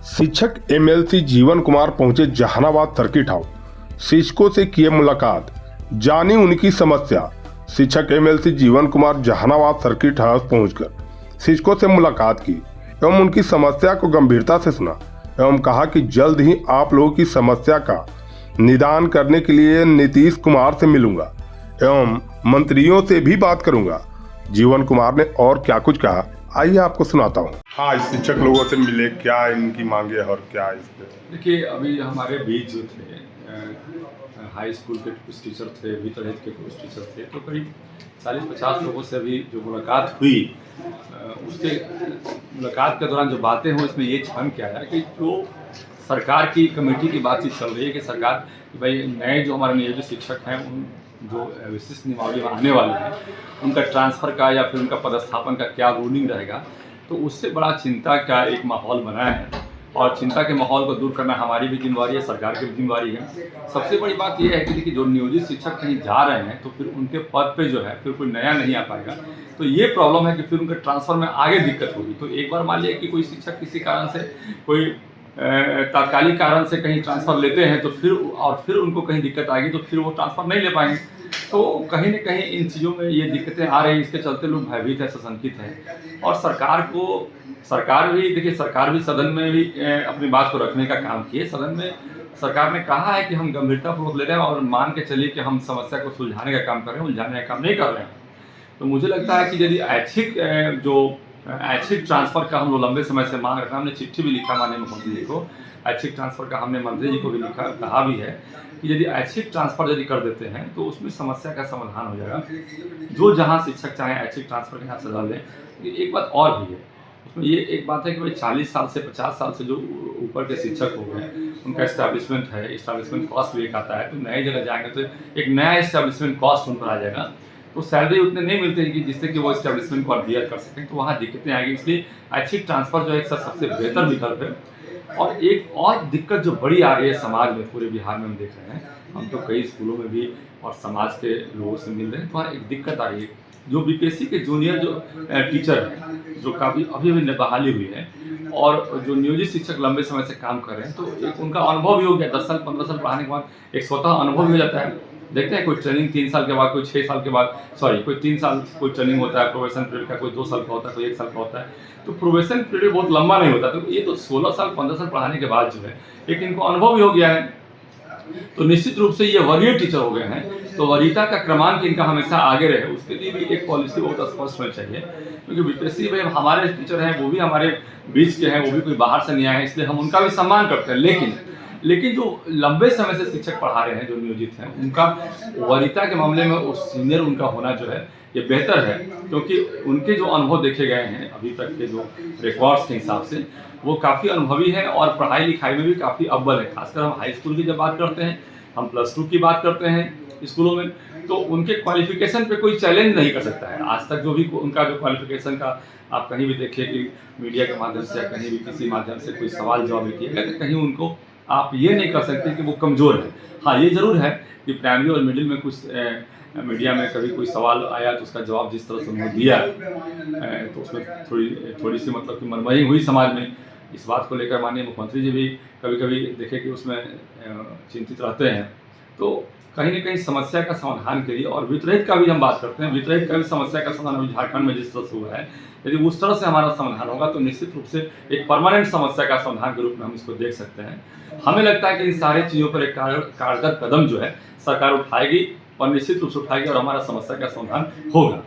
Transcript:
शिक्षक एमएलसी जीवन कुमार पहुंचे जहानाबाद सर्किट हाउस, शिक्षकों से किए मुलाकात, जानी उनकी समस्या। शिक्षक एमएलसी जीवन कुमार जहानाबाद सर्किट हाउस पहुंचकर शिक्षकों से मुलाकात की एवं उनकी समस्या को गंभीरता से सुना एवं कहा कि जल्द ही आप लोगों की समस्या का निदान करने के लिए नीतीश कुमार से मिलूंगा एवं मंत्रियों से भी बात करूंगा। जीवन कुमार ने और क्या कुछ कहा, आइए आपको सुनाता हूँ। हाँ, शिक्षक लोगों से मिले, क्या इनकी मांगे और क्या इस पे? देखिए, अभी हमारे बीच जो थे हाई स्कूल के कुछ टीचर थे, भीतरहित के कुछ टीचर थे, तो करीब 40-50 लोगों से अभी जो मुलाकात हुई, उसके मुलाकात के दौरान जो बातें हुई उसमें ये छन के आया कि जो सरकार की कमेटी की बातचीत चल रही है कि सरकार भाई नए जो हमारे नियोजित शिक्षक हैं, उन जो विशिष्ट नियमावली में आने वाले हैं, उनका ट्रांसफ़र का या फिर उनका पदस्थापन का क्या रूलिंग रहेगा, तो उससे बड़ा चिंता का एक माहौल बना है। और चिंता के माहौल को दूर करना हमारी भी जिम्मेवारी है, सरकार की भी जिम्मेवारी है। सबसे बड़ी बात यह है कि देखिए, जो नियोजित शिक्षक कहीं जा रहे हैं तो फिर उनके पद पे जो है फिर कोई नया नहीं आ पाएगा, तो ये प्रॉब्लम है कि फिर उनके ट्रांसफ़र में आगे दिक्कत होगी। तो एक बार मान लिया कि कोई शिक्षक किसी कारण से, कोई तात्कालिक कारण से कहीं ट्रांसफ़र लेते हैं तो फिर उनको कहीं दिक्कत आएगी तो फिर वो ट्रांसफ़र नहीं ले पाएंगे। तो कहीं न कहीं इन चीज़ों में ये दिक्कतें आ रही हैं, इसके चलते लोग भयभीत हैं, सशंकित हैं। और सरकार भी सदन में भी अपनी बात को रखने का काम किए। सदन में सरकार ने कहा है कि हम गंभीरतापूर्वक ले रहे हैं और मान के चलिए कि हम समस्या को सुलझाने का काम कर रहे हैं, उलझाने का काम नहीं कर रहे हैं। तो मुझे लगता है कि यदि ऐच्छिक ट्रांसफ़र का हम लोग लंबे समय से मांग रहे हैं, हमने चिट्ठी भी लिखा माननीय मुख्यमंत्री जी को, ऐच्छिक ट्रांसफ़र का हमने मंत्री जी को भी लिखा, कहा भी है कि यदि ऐच्छिक ट्रांसफ़र यदि कर देते हैं तो उसमें समस्या का समाधान हो जाएगा। जो जहाँ शिक्षक चाहे ऐच्छिक ट्रांसफ़र के यहाँ से डाल दें। एक बात और भी है, उसमें ये एक बात है कि भाई 40 साल से 50 साल से जो ऊपर के शिक्षक हो गए, उनका एस्टैब्लिशमेंट है, एस्टैब्लिशमेंट कॉस्ट भी एक आता है, तो नए जगह जाएंगे तो एक नया एस्टैब्लिशमेंट कॉस्ट उन पर आ जाएगा, तो सैलरी उतने नहीं मिलते हैं कि जिससे कि वो एस्टैब्लिशमेंट को बियर कर सकें, तो वहाँ दिक्कतें आएगी। इसलिए ऐच्छिक ट्रांसफ़र जो है एक सबसे बेहतर विकल्प है। और एक और दिक्कत जो बड़ी आ रही है समाज में, पूरे बिहार में हम देख रहे हैं, हम तो कई स्कूलों में भी और समाज के लोगों से मिल रहे हैं, तो वहाँ एक दिक्कत आ रही है। जो बीपीएससी के जूनियर जो टीचर हैं, जो काफ़ी अभी बहाली हुई है, और जो नियोजित शिक्षक लंबे समय से काम कर रहे हैं, तो एक उनका अनुभव भी हो गया। 10 साल 15 साल पढ़ाने के बाद एक स्वतः अनुभव भी हो जाता है। देखते हैं, कोई ट्रेनिंग 3 साल के बाद, कोई 6 साल के बाद, कोई 3 साल कोई ट्रेनिंग होता है, प्रोबेशन पीरियड का कोई 2 साल का होता है, कोई 1 साल का होता है। तो प्रोबेशन पीरियड बहुत लंबा नहीं होता, तो ये तो 16 साल 15 साल पढ़ाने के बाद जो है एक इनको अनुभव भी हो गया है, तो निश्चित रूप से ये वरीय टीचर हो गए हैं। तो वरीयता का क्रमांक इनका हमेशा आगे रहे, उसके लिए भी एक पॉलिसी बहुत स्पष्ट होनी चाहिए। क्योंकि बीपीएससी में हमारे टीचर हैं, वो भी हमारे बीच के हैं, वो भी कोई बाहर से नहीं आए हैं, इसलिए हम उनका भी सम्मान करते हैं। लेकिन जो लंबे समय से शिक्षक पढ़ा रहे हैं, जो नियोजित हैं, उनका वरीयता के मामले में उस सीनियर उनका होना जो है ये बेहतर है, क्योंकि उनके जो अनुभव देखे गए हैं अभी तक के जो रिकॉर्ड्स के हिसाब से, वो काफ़ी अनुभवी है और पढ़ाई लिखाई में भी काफ़ी अव्वल है। खासकर हम हाई स्कूल की जब बात करते हैं, हम +2 की बात करते हैं स्कूलों में, तो उनके क्वालिफिकेशन पे कोई चैलेंज नहीं कर सकता है। आज तक जो भी उनका जो क्वालिफिकेशन का आप कहीं भी देखिए कि मीडिया के माध्यम से या कहीं भी किसी माध्यम से कोई सवाल जवाब किया गया, तो कहीं उनको आप ये नहीं कर सकते कि वो कमज़ोर है। हाँ, ये ज़रूर है कि प्राइमरी और मिडिल में कुछ मीडिया में कभी कोई सवाल आया तो उसका जवाब जिस तरह से उन्होंने दिया, तो उसमें थोड़ी सी मतलब कि मनमानी हुई समाज में। इस बात को लेकर माननीय मुख्यमंत्री जी भी कभी-कभी देखे कि उसमें चिंतित रहते हैं। तो कहीं न कहीं समस्या का समाधान के लिए, और वित्तरहित का भी हम बात करते हैं, वित्तरहित का भी समस्या का समाधान अभी झारखंड में जिस तरह से हुआ है, यदि उस तरह से हमारा समाधान होगा तो निश्चित रूप से एक परमानेंट समस्या का समाधान के रूप में हम इसको देख सकते हैं। हमें लगता है कि इन सारी चीज़ों पर एक कारगर कदम जो है सरकार उठाएगी, और निश्चित रूप से उठाएगी, और हमारा समस्या का समाधान होगा।